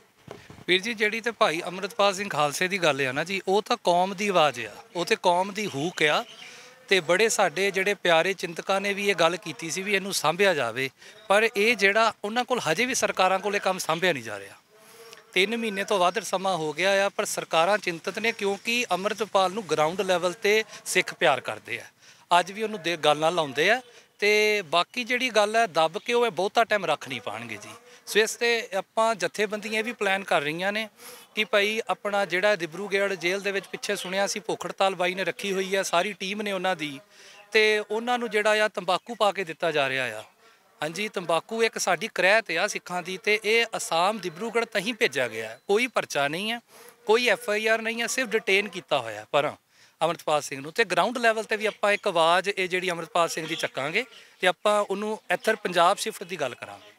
ਵੀਰ ਜੀ ਜਿਹੜੀ ਤੇ ਭਾਈ ਅੰਮ੍ਰਿਤਪਾਲ ਸਿੰਘ ਖਾਲਸੇ ਦੀ ਗੱਲ ਆ ਨਾ ਜੀ, ਉਹ ਤਾਂ ਕੌਮ ਦੀ ਆਵਾਜ਼ ਆ, ਉਹ ਤੇ ਕੌਮ ਦੀ ਹੂਕ ਆ ਤੇ ਬੜੇ ਸਾਡੇ ਜਿਹੜੇ ਪਿਆਰੇ ਚਿੰਤਕਾਂ ਨੇ ਵੀ ਇਹ ਗੱਲ ਕੀਤੀ ਸੀ ਵੀ ਇਹਨੂੰ ਸਾਂਭਿਆ ਜਾਵੇ, ਪਰ ਇਹ ਜਿਹੜਾ ਉਹਨਾਂ ਕੋਲ ਹਜੇ ਵੀ ਸਰਕਾਰਾਂ ਕੋਲ ਇਹ ਕੰਮ ਸਾਂਭਿਆ ਨਹੀਂ ਜਾ ਰਿਹਾ। 3 ਮਹੀਨੇ ਤੋਂ ਵੱਧ ਸਮਾਂ ਹੋ ਗਿਆ ਆ ਪਰ ਸਰਕਾਰਾਂ ਚਿੰਤਤ ਨੇ ਕਿਉਂਕਿ ਅੰਮ੍ਰਿਤਪਾਲ ਨੂੰ ਗਰਾਊਂਡ ਲੈਵਲ ਤੇ ਸਿੱਖ ਪਿਆਰ ਕਰਦੇ ਆ, ਅੱਜ ਵੀ ਉਹਨੂੰ ਗੱਲ ਨਾਲ ਲਾਉਂਦੇ ਆ ਤੇ ਬਾਕੀ ਜਿਹੜੀ ਗੱਲ ਹੈ ਦੱਬ ਕੇ ਉਹ ਬਹੁਤਾ ਟਾਈਮ ਰੱਖ ਨਹੀਂ ਪਾਣਗੇ ਜੀ। ਸੋ ਇਸ ਤੇ ਆਪਾਂ ਜਥੇਬੰਦੀਆਂ ਇਹ ਵੀ ਪਲਾਨ ਕਰ ਰਹੀਆਂ ਨੇ ਕਿ ਭਾਈ ਆਪਣਾ ਜਿਹੜਾ ਦਿਬਰੂਗੜ੍ਹ ਜੇਲ੍ਹ ਦੇ ਵਿੱਚ ਪਿੱਛੇ ਸੁਣਿਆ ਸੀ ਭੁੱਖ ਹੜਤਾਲ ਬਾਈ ਨੇ ਰੱਖੀ ਹੋਈ ਹੈ, ਸਾਰੀ ਟੀਮ ਨੇ ਉਹਨਾਂ ਦੀ, ਤੇ ਉਹਨਾਂ ਨੂੰ ਜਿਹੜਾ ਆ ਤੰਬਾਕੂ ਪਾ ਕੇ ਦਿੱਤਾ ਜਾ ਰਿਹਾ ਆ। ਹਾਂਜੀ, ਤੰਬਾਕੂ ਇੱਕ ਸਾਡੀ ਕ੍ਰੈਤ ਆ ਸਿੱਖਾਂ ਦੀ ਤੇ ਇਹ ਅਸਾਮ ਦਿਬਰੂਗੜ੍ਹ ਤਹੀਂ ਭੇਜਿਆ ਗਿਆ, ਕੋਈ ਪਰਚਾ ਨਹੀਂ ਹੈ, ਕੋਈ FIR ਨਹੀਂ ਹੈ, ਸਿਰਫ ਡਿਟੇਨ ਕੀਤਾ ਹੋਇਆ ਪਰ ਅੰਮ੍ਰਿਤਪਾਲ ਸਿੰਘ ਨੂੰ। ਤੇ ਗਰਾਊਂਡ ਲੈਵਲ ਤੇ ਵੀ ਆਪਾਂ ਇੱਕ ਆਵਾਜ਼ ਇਹ ਜਿਹੜੀ ਅੰਮ੍ਰਿਤਪਾਲ ਸਿੰਘ ਦੀ ਚੱਕਾਂਗੇ ਤੇ ਆਪਾਂ ਉਹਨੂੰ ਇੱਧਰ ਪੰਜਾਬ ਸ਼ਿਫਟ ਦੀ ਗੱਲ ਕਰਾਂਗੇ।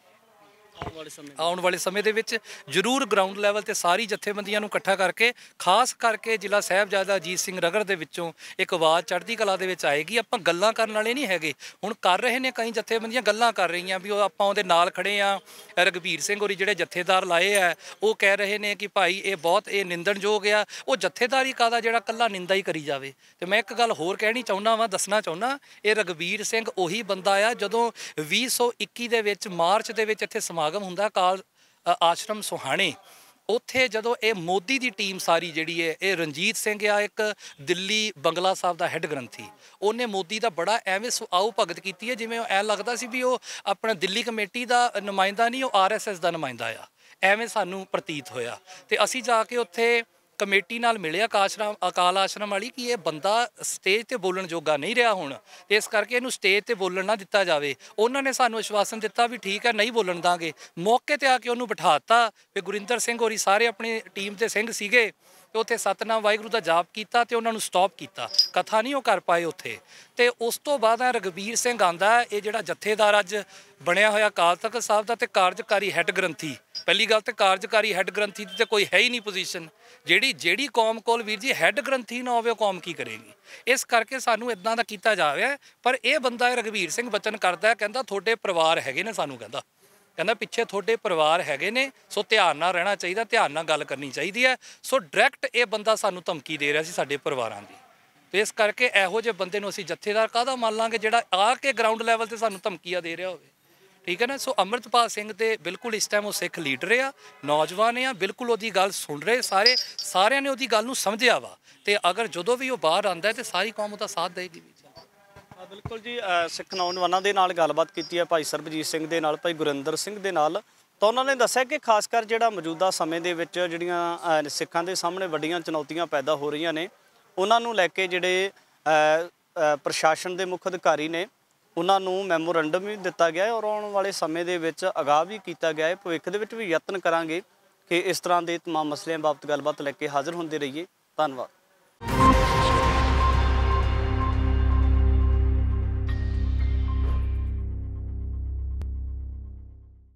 ਆਉਣ ਵਾਲੇ ਸਮੇਂ ਦੇ ਵਿੱਚ ਜ਼ਰੂਰ ਗਰਾਊਂਡ ਲੈਵਲ ਤੇ ਸਾਰੀ ਜਥੇਬੰਦੀਆਂ ਨੂੰ ਇਕੱਠਾ ਕਰਕੇ ਖਾਸ ਕਰਕੇ ਜ਼ਿਲ੍ਹਾ ਸਾਹਿਬਜ਼ਾਦਾ ਅਜੀਤ ਸਿੰਘ ਨਗਰ ਦੇ ਵਿੱਚੋਂ ਇੱਕ ਆਵਾਜ਼ ਚੜ੍ਹਦੀ ਕਲਾ ਦੇ ਵਿੱਚ ਆਏਗੀ। ਆਪਾਂ ਗੱਲਾਂ ਕਰਨ ਵਾਲੇ ਨਹੀਂ ਹੈਗੇ, ਹੁਣ ਕਰ ਰਹੇ ਨੇ ਕਈ ਜਥੇਬੰਦੀਆਂ ਗੱਲਾਂ ਕਰ ਰਹੀਆਂ ਵੀ ਉਹ ਆਪਾਂ ਉਹਦੇ ਨਾਲ ਖੜੇ ਆ। ਰਘਬੀਰ ਸਿੰਘ ਹੋਰੀ ਜਿਹੜੇ ਜਥੇਦਾਰ ਲਾਏ ਆ ਉਹ ਕਹਿ ਰਹੇ ਨੇ ਕਿ ਭਾਈ ਇਹ ਬਹੁਤ ਨਿੰਦਣਯੋਗ ਆ, ਉਹ ਜਥੇਦਾਰੀ ਕਾਹਦਾ ਜਿਹੜਾ ਕੱਲਾ ਨਿੰਦਾ ਹੀ ਕਰੀ ਜਾਵੇ। ਤੇ ਮੈਂ ਇੱਕ ਗੱਲ ਹੋਰ ਕਹਿਣੀ ਚਾਹੁੰਦਾ ਵਾਂ, ਦੱਸਣਾ ਚਾਹੁੰਦਾ, ਇਹ ਰਘਬੀਰ ਸਿੰਘ ਉਹੀ ਬੰਦਾ ਆ ਜਦੋਂ 2021 ਦੇ ਵਿੱਚ ਮਾਰਚ ਦੇ ਵਿੱਚ ਇੱਥੇ ਸਮਾਗਮ ਹੁੰਦਾ ਅਕਾਲ ਆਸ਼ਰਮ ਸੁਹਾਣੇ, ਉੱਥੇ ਜਦੋਂ ਇਹ ਮੋਦੀ ਦੀ ਟੀਮ ਸਾਰੀ ਜਿਹੜੀ ਹੈ, ਇਹ ਰਣਜੀਤ ਸਿੰਘ ਆ ਇੱਕ ਦਿੱਲੀ ਬੰਗਲਾ ਸਾਹਿਬ ਦਾ ਹੈੱਡ ਗ੍ਰੰਥੀ, ਉਹਨੇ ਮੋਦੀ ਦਾ ਬੜਾ ਐਵੇਂ ਆਓ ਭਗਤ ਕੀਤੀ ਹੈ ਜਿਵੇਂ ਐਂ ਲੱਗਦਾ ਸੀ ਵੀ ਉਹ ਆਪਣਾ ਦਿੱਲੀ ਕਮੇਟੀ ਦਾ ਨੁਮਾਇੰਦਾ ਨਹੀਂ, ਉਹ RSS ਦਾ ਨੁਮਾਇੰਦਾ ਆ, ਐਵੇਂ ਸਾਨੂੰ ਪ੍ਰਤੀਤ ਹੋਇਆ। ਤੇ ਅਸੀਂ ਜਾ ਕੇ ਉੱਥੇ ਕਮੇਟੀ ਨਾਲ ਮਿਲਿਆ ਅਕਾਲ ਆਸ਼ਰਮ ਵਾਲੀ ਕਿ ਇਹ ਬੰਦਾ ਸਟੇਜ ਤੇ ਬੋਲਣ ਜੋਗਾ ਨਹੀਂ ਰਿਹਾ ਹੁਣ, ਇਸ ਕਰਕੇ ਇਹਨੂੰ ਸਟੇਜ ਤੇ ਬੋਲਣ ਨਾ ਦਿੱਤਾ ਜਾਵੇ। ਉਹਨਾਂ ਨੇ ਸਾਨੂੰ ਵਿਸ਼ਵਾਸਨ ਦਿੱਤਾ ਵੀ ਠੀਕ ਹੈ ਨਹੀਂ ਬੋਲਣ ਦਾਂਗੇ। ਮੌਕੇ ਤੇ ਆ ਕੇ ਉਹਨੂੰ ਬਿਠਾਤਾ ਵੀ ਗੁਰਿੰਦਰ ਸਿੰਘ ਹੋਰੀ ਸਾਰੇ ਆਪਣੀ ਟੀਮ ਤੇ ਸਿੰਘ ਸੀਗੇ ਤੇ ਉੱਥੇ ਸਤਨਾਮ ਵਾਹਿਗੁਰੂ ਦਾ ਜਾਪ ਕੀਤਾ ਤੇ ਉਹਨਾਂ ਨੂੰ ਸਟਾਪ ਕੀਤਾ, ਕਥਾ ਨਹੀਂ ਉਹ ਕਰ ਪਾਏ ਉੱਥੇ। ਤੇ ਉਸ ਤੋਂ ਬਾਅਦ ਰਘਬੀਰ ਸਿੰਘ ਆਂਦਾ, ਇਹ ਜਿਹੜਾ ਜਥੇਦਾਰ ਅੱਜ ਬਣਿਆ ਹੋਇਆ ਅਕਾਲ ਤਖਤ ਸਾਹਿਬ ਦਾ ਤੇ ਕਾਰਜਕਾਰੀ ਹੈੱਡ ਗ੍ਰੰਥੀ, ਪਹਿਲੀ ਗੱਲ ਤੇ ਕਾਰਜਕਾਰੀ ਹੈੱਡ ਗ੍ਰੰਥੀ ਦੀ ਤੇ ਕੋਈ ਹੈ ਹੀ ਨਹੀਂ ਪੋਜੀਸ਼ਨ, ਜਿਹੜੀ ਕੌਮ ਕੋਲ ਵੀਰ ਜੀ ਹੈੱਡ ਗ੍ਰੰਥੀ ਨਾ ਹੋਵੇ ਉਹ ਕੌਮ ਕੀ ਕਰੇਗੀ। ਇਸ ਕਰਕੇ ਸਾਨੂੰ ਇਦਾਂ ਦਾ ਕੀਤਾ ਜਾਵੇ। ਪਰ ਇਹ ਬੰਦਾ ਰਘਬੀਰ ਸਿੰਘ ਬਚਨ ਕਰਦਾ, ਕਹਿੰਦਾ ਤੁਹਾਡੇ ਪਰਿਵਾਰ ਹੈਗੇ ਨੇ, ਸਾਨੂੰ ਕਹਿੰਦਾ ਪਿੱਛੇ ਤੁਹਾਡੇ ਪਰਿਵਾਰ ਹੈਗੇ ਨੇ, ਸੋ ਧਿਆਨ ਨਾਲ ਰਹਿਣਾ ਚਾਹੀਦਾ, ਧਿਆਨ ਨਾਲ ਗੱਲ ਕਰਨੀ ਚਾਹੀਦੀ ਹੈ। ਸੋ ਡਾਇਰੈਕਟ ਇਹ ਬੰਦਾ ਸਾਨੂੰ ਧਮਕੀ ਦੇ ਰਿਹਾ ਸੀ ਸਾਡੇ ਪਰਿਵਾਰਾਂ ਦੀ। ਤੇ ਇਸ ਕਰਕੇ ਇਹੋ ਜਿਹੇ ਬੰਦੇ ਨੂੰ ਅਸੀਂ ਜਥੇਦਾਰ ਕਾਹਦਾ ਮੰਨ ਲਾਂਗੇ ਜਿਹੜਾ ਆ ਕੇ ਗਰਾਊਂਡ ਲੈਵਲ ਤੇ ਸਾਨੂੰ ਧਮਕੀਆਂ ਦੇ ਰਿਹਾ ਹੋਵੇ, ਠੀਕ ਹੈ ਨਾ। ਸੋ ਅੰਮ੍ਰਿਤਪਾਲ ਸਿੰਘ ਤੇ ਬਿਲਕੁਲ ਇਸ ਟਾਈਮ ਉਹ ਸਿੱਖ ਲੀਡਰ ਆ, ਨੌਜਵਾਨ ਆ, ਬਿਲਕੁਲ ਉਹਦੀ ਗੱਲ ਸੁਣ ਰਹੇ, ਸਾਰਿਆਂ ਨੇ ਉਹਦੀ ਗੱਲ ਨੂੰ ਸਮਝਿਆ ਵਾ। ਤੇ ਅਗਰ ਜਦੋਂ ਵੀ ਉਹ ਬਾਹਰ ਆਉਂਦਾ ਤੇ ਸਾਰੀ ਕੌਮ ਉਹਦਾ ਸਾਥ ਦੇਗੀ। ਬਿਲਕੁਲ ਜੀ, ਸਿੱਖ ਨੌਜਵਾਨਾਂ ਦੇ ਨਾਲ ਗੱਲਬਾਤ ਕੀਤੀ ਹੈ, ਭਾਈ ਸਰਬਜੀਤ ਸਿੰਘ ਦੇ ਨਾਲ, ਭਾਈ ਗੁਰਿੰਦਰ ਸਿੰਘ ਦੇ ਨਾਲ। ਤਾਂ ਉਹਨਾਂ ਨੇ ਦੱਸਿਆ ਕਿ ਖਾਸ ਕਰ ਜਿਹੜਾ ਮੌਜੂਦਾ ਸਮੇਂ ਦੇ ਵਿੱਚ ਜਿਹੜੀਆਂ ਸਿੱਖਾਂ ਦੇ ਸਾਹਮਣੇ ਵੱਡੀਆਂ ਚੁਣੌਤੀਆਂ ਪੈਦਾ ਹੋ ਰਹੀਆਂ ਨੇ, ਉਹਨਾਂ ਨੂੰ ਲੈ ਕੇ ਜਿਹੜੇ ਪ੍ਰਸ਼ਾਸਨ ਦੇ ਮੁੱਖ ਅਧਿਕਾਰੀ ਨੇ ਉਹਨਾਂ ਨੂੰ ਮੈਮੋਰੰਡਮ ਵੀ ਦਿੱਤਾ ਗਿਆ ਹੈ ਔਰ ਆਉਣ ਵਾਲੇ ਸਮੇਂ ਦੇ ਵਿੱਚ ਅਗਾਹ ਵੀ ਕੀਤਾ ਗਿਆ ਹੈ। ਭਵਿੱਖ ਦੇ ਵਿੱਚ ਵੀ ਯਤਨ ਕਰਾਂਗੇ ਕਿ ਇਸ ਤਰ੍ਹਾਂ ਦੇ ਤਮਾਮ ਮਸਲਿਆਂ ਬਾਬਤ ਗੱਲਬਾਤ ਲੈ ਕੇ ਹਾਜ਼ਰ ਹੁੰਦੇ ਰਹੀਏ। ਧੰਨਵਾਦ।